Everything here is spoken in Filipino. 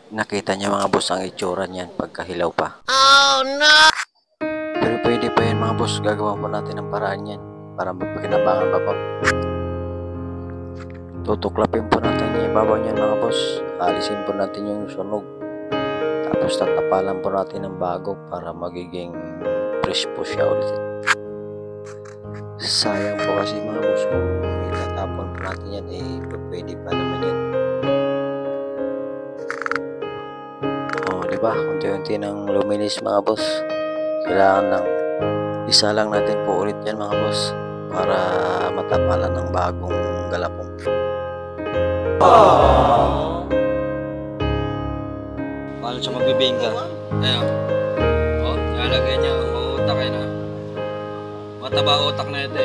Nakita niya mga boss ang itsura niyan pagkahilaw pa. Oh no! Pero pwede pa yan mga boss, gagawa po natin ng paraan yan para magpakinabangan pa po. Tutuklapin po natin yung ibabaw niyan mga boss. Alisin po natin yung sunog. Tapos tatapalan po natin ng bago para magiging fresh po siya ulit. Sayang po kasi mga boss kung itatapon po natin yan, pwede pa naman yan. Diba? Unti-unti nang luminis mga boss. Kailangan ng isa lang natin po ulit yan mga boss para matapalan ng bagong galapong. Paano siya magbibingka? Ayan. Nalagay niya utak na. Mataba utak na ito,